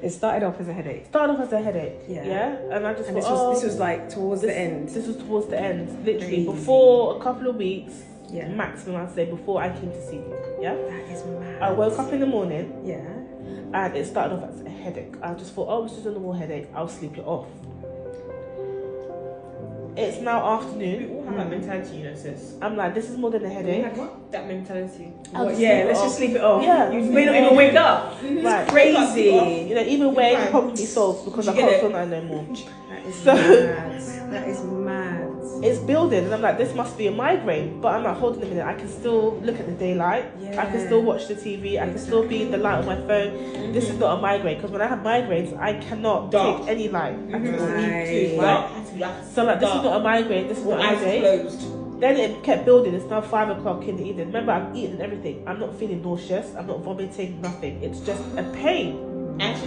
it started off as a headache. Yeah. And I just and thought, this was like towards the end. This was towards the end, literally. Crazy. Before a couple of weeks, Yeah. maximum I'd say, before I came to see you. Yeah. That is mad. I woke up in the morning. Yeah. And it started off as a headache. I just thought, oh, it's just a normal headache. I'll sleep it off. It's now afternoon. We all have that mentality, you know, sis. I'm like, this is more than a headache. That mentality. Let's just sleep it off. Yeah. You may not even wake up. Right. Crazy. You know, even where it probably be solved because I can't feel that no more. That is mad. It's building, and I'm like, this must be a migraine. But I'm like, hold on a minute. I can still look at the daylight. Yeah. I can still watch the TV. I can still be in the light on my phone. This is not a migraine, because when I have migraines, I cannot take any light. So like, this is not a migraine. This is not a headache. Then it kept building. It's now 5 o'clock in the evening. Remember, I'm eating and everything. I'm not feeling nauseous. I'm not vomiting. Nothing. It's just a pain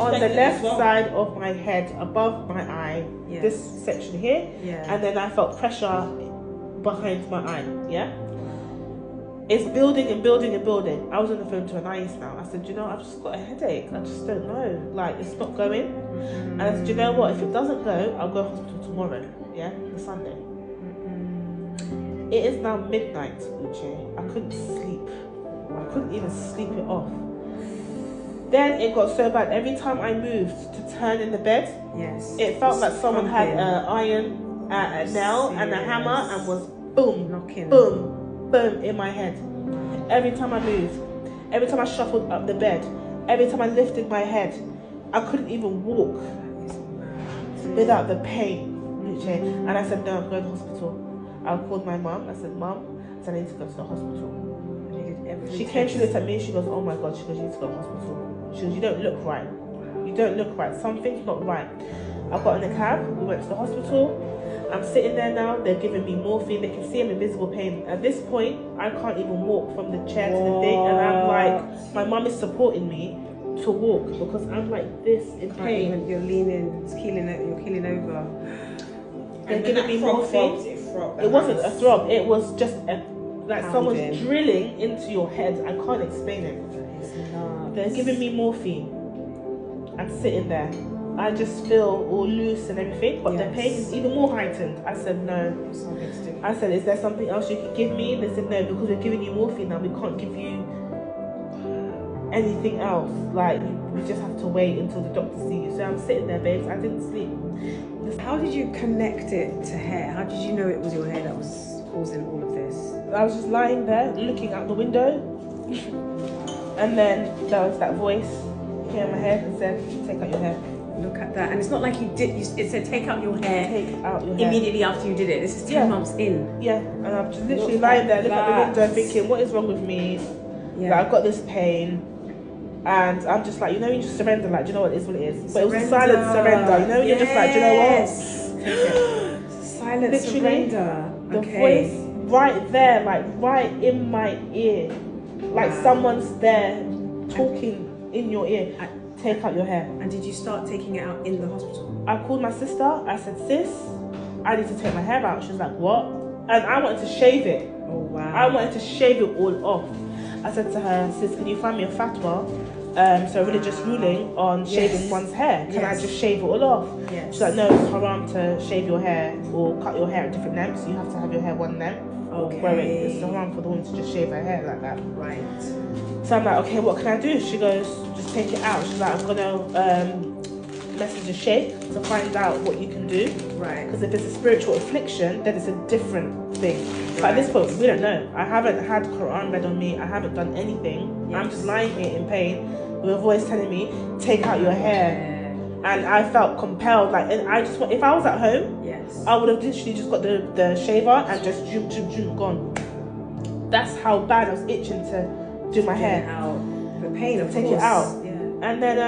on the left side of my head, above my eye. Yes. This section here. Yeah. And then I felt pressure behind my eye. Yeah. It's building and building and building. I was on the phone to Anais now. I said, you know, I've just got a headache. I just don't know. Like, it's not going. And I said, you know what? If it doesn't go, I'll go to hospital tomorrow. Yeah, the Sunday. It is now midnight, Uche. I couldn't sleep. I couldn't even sleep it off. Then it got so bad. Every time I moved to turn in the bed, it felt like someone had an iron, a nail, and a hammer, and was boom, knocking, boom, boom in my head. Every time I moved, every time I shuffled up the bed, every time I lifted my head, I couldn't even walk without the pain. And I said, no, I'm going to the hospital. I called my mum. I said, Mum, I need to go to the hospital. She came, she looked at me, she goes, oh my God, she goes, you need to go to the hospital. She goes, you don't look right. You don't look right. Something's not right. I got in a cab, we went to the hospital. I'm sitting there now, they're giving me morphine. They can see I'm in visible pain. At this point, I can't even walk from the chair to the thing. And I'm like, my mum is supporting me to walk because I'm like this in pain. You're leaning, you're keeling over. They're giving me morphine. It wasn't a throb, it was just like someone's drilling into your head. I can't explain it. They're giving me morphine. I'm sitting there. I just feel all loose and everything, but the pain is even more heightened. I said no. I said, is there something else you can give me? They said no, because we're giving you morphine now. We can't give you anything else. Like, we just have to wait until the doctor sees you. So I'm sitting there, babes. I didn't sleep. How did you connect it to hair? How did you know it was your hair that was causing all of this? I was just lying there, looking out the window. And then there was that voice here in my head and said, take out your hair. Look at that. And it's not like you did, it said take out your hair. Take out your hair. Immediately after you did it. This is 10 months in. Yeah, and I'm just literally lying there, looking at the window thinking, what is wrong with me? Yeah. Like, I've got this pain. And I'm just like, you know, you just surrender, like, do you know what it is, what it is? But it was a silent surrender, you know, you're just like, do you know what? Silent literally, surrender. The voice right there, like right in my ear. Like someone's there talking in your ear. Take out your hair. And did you start taking it out in the hospital? I called my sister. I said, sis, I need to take my hair out. She was like, what? And I wanted to shave it. Oh, wow. I wanted to shave it all off. I said to her, sis, can you find me a fatwa? So a religious ruling on shaving one's hair. Can I just shave it all off? Yes. She's like, no, it's haram to shave your hair or cut your hair at different lengths. You have to have your hair one length. Or grow it. It's haram for the woman to just shave her hair like that. Right. So I'm like, okay, what can I do? She goes, just take it out. She's like, I'm gonna message a sheikh to find out what you can do. Right. Because if it's a spiritual affliction, then it's a different thing. But at this point, we don't know. I haven't had Quran read on me. I haven't done anything. Yes. I'm just lying here in pain with a voice telling me, take out your hair. And I felt compelled, like, and I just want, if I was at home, I would have literally just got the shaver and just gone. That's how bad I was itching to do my hair. The pain of take it out. Yeah. And then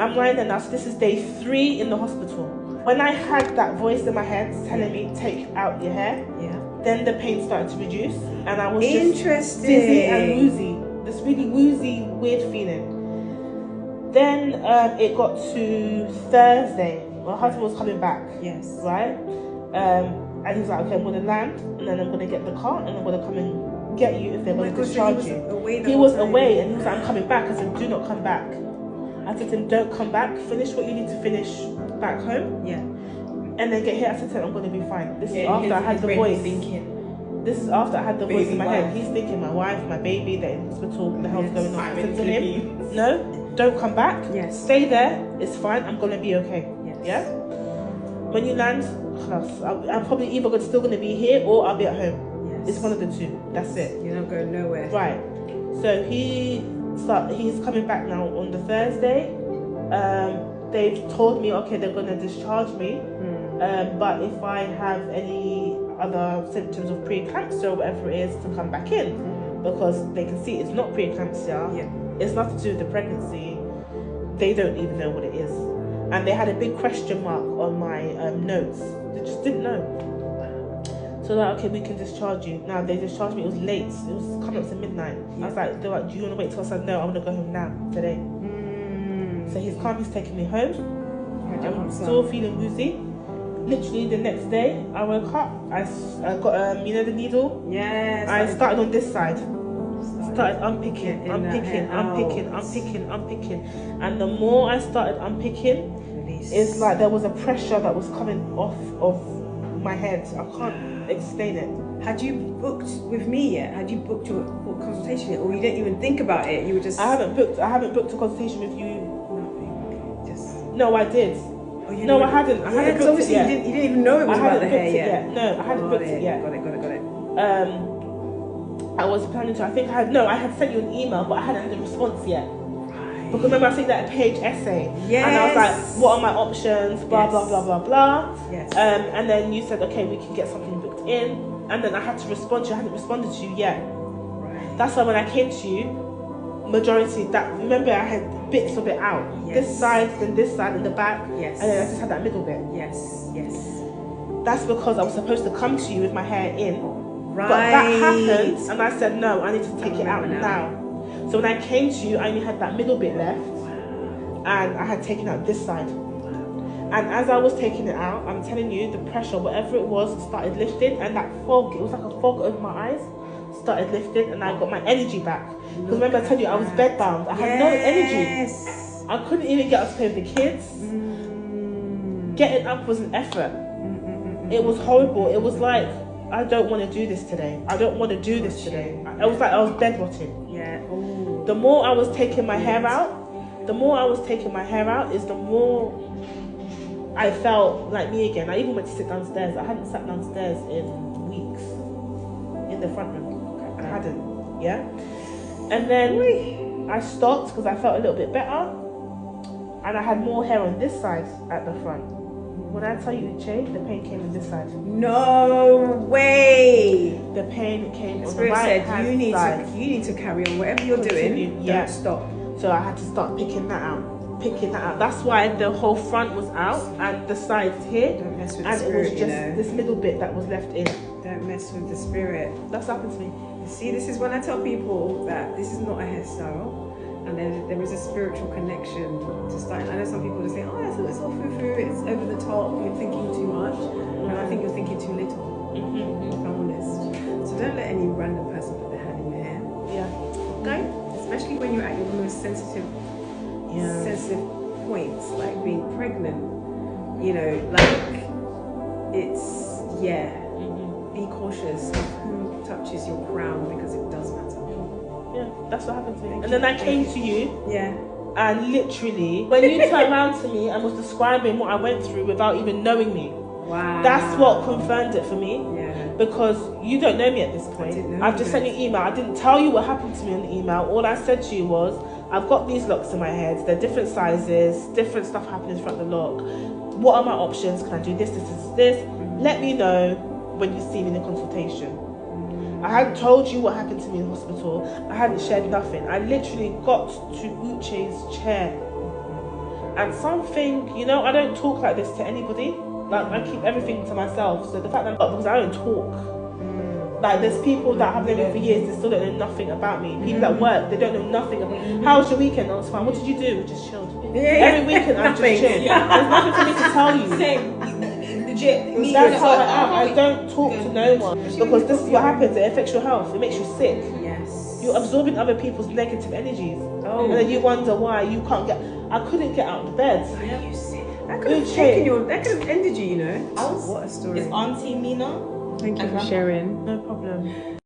I'm lying there now. So this is day 3 in the hospital. When I had that voice in my head telling me, take out your hair, then the pain started to reduce, and I was just dizzy and woozy. This really woozy, weird feeling. Then it got to Thursday. My husband was coming back. Yes. Right? And he was like, okay, I'm going to land, and then I'm going to get the car, and I'm going to come and get you if they're going to discharge you. He was away, and he was like, I'm coming back. I said, do not come back. I said to him, don't come back, finish what you need to finish back home. Yeah. And then get here. I said to him, I'm going to be fine. This is Yeah, after I had the voice. Thinking. This is after I had the voice Baby in my wife. head. He's thinking my wife, my baby, they're in hospital, what the hell's Yes. going on? I I'm said in to him, Philippines. no, don't come back. Yes. Stay there. It's fine. I'm going to be okay. Yes. Yeah? When you land, class, I'm probably either still going to be here or I'll be at home. Yes. It's one of the two. That's it. You're not going nowhere. Right. So he's coming back now on the Thursday. They've told me, okay, they're going to discharge me. But if I have any other symptoms of preeclampsia or whatever it is, to come back in, because they can see it's not preeclampsia. Yeah. It's nothing to do with the pregnancy. They don't even know what it is, and they had a big question mark on my notes. They just didn't know. So like, okay, we can discharge you. Now they discharged me. It was late. It was coming up to midnight. I was like, they're like, do you want to wait till? I said no. I'm gonna go home now today. So he's come. He's taking me home. I'm still feeling woozy. Literally the next day, I woke up. I got you know the needle. Yes. I started on this side. Started unpicking, Getting that hair unpicking, and the more I started unpicking, Release. it's like there was a pressure that was coming off of my head. I can't explain it. Had you booked with me yet? Had you booked your consultation yet, or you didn't even think about it? You were just. I haven't booked a consultation with you. Nothing. Just. No, I did. Oh, you No, know- I hadn't. I Yeah, hadn't 'cause booked it obviously yet. you didn't even know it was I about hadn't the hair booked it yet. yet. No, I hadn't booked it yet. Got it. I was planning to. I think I had sent you an email, but I hadn't had a response yet. Because remember I sent that page essay, Yes. and I was like, what are my options? Blah Yes. blah blah blah blah. Yes. And then you said, okay, we can get something booked in, and then I had to respond to you. I hadn't responded to you yet. Right. That's why when I came to you, majority that remember I had bits of it out. Yes. This side, then this side, and the back, Yes. and then I just had that middle bit. Yes. That's because I was supposed to come to you with my hair in. Right. But that happened, and I said, no, I need to take it out remember now. So when I came to you, I only had that middle bit left, and I had taken out this side. And as I was taking it out, I'm telling you, the pressure, whatever it was, started lifting, and that fog, it was like a fog over my eyes, started lifting, and I got my energy back. Because remember I told you, I was bedbound. I had no energy. Yes. I couldn't even get up to play with the kids. Getting up was an effort. It was horrible. It was like, I don't want to do this today. I don't want to do this today. I was like, I was bedrotting. Yeah. Ooh. The more I was taking my hair out, is the more I felt like me again. I even went to sit downstairs. I hadn't sat downstairs in weeks in the front room. I hadn't, yeah? And then I stopped because I felt a little bit better. And I had more hair on this side at the front. When I tell you, Che, the pain came on this side. No way. The pain came on the Spirit right said hand you need side. to carry on whatever you're Continue, doing. yeah. Don't stop. So I had to start picking that out. That's why the whole front was out and the sides here. Don't mess with the And it spirit, was you just know. this middle bit that was left in. Don't mess with the spirit. That's happened to me. See, this is when I tell people that this is not a hairstyle, and there is a spiritual connection to style. I know some people just say, "Oh, it's all foo-foo, it's over the top, you're thinking too much," and I think you're thinking too little. If I'm honest. So don't let any random person put their hand in your hair. Yeah. Okay? Especially when you're at your most sensitive points, like being pregnant. You know, like it's Be cautious of who touches your crown because it does matter. Yeah, that's what happened to me. And then I came to you, Yeah. and literally, when you turned around to me and was describing what I went through without even knowing me, Wow. that's what confirmed it for me. Yeah. Because you don't know me at this point. didn't know I've you just sent you an email. I didn't tell you what happened to me on the email. All I said to you was, I've got these locks in my head. They're different sizes, different stuff happening in front of the lock. What are my options? Can I do this? Let me know when you see me in the consultation. I hadn't told you what happened to me in hospital. I hadn't shared nothing. I literally got to Uche's chair. And something, you know, I don't talk like this to anybody. Like, I keep everything to myself. So the fact that because I don't talk. Like, there's people that have known me for years, they still don't know nothing about me. People at work, they don't know nothing about me. How was your weekend? I was fine. What did you do? We just chilled. Every weekend I just Nothing. chilled. There's nothing for me to tell you. Same. Legit. Me. That's how I am. I don't talk to no one because this is what happens. It affects your health. It makes you sick. Yes. You You're absorbing other people's negative energies. Oh. And then you wonder why you can't get. I couldn't get out of the bed. You see, that could have taken your. That could have ended you. You know. House What a story. is Auntie Mina. Thank you and for Grandma. sharing. No problem.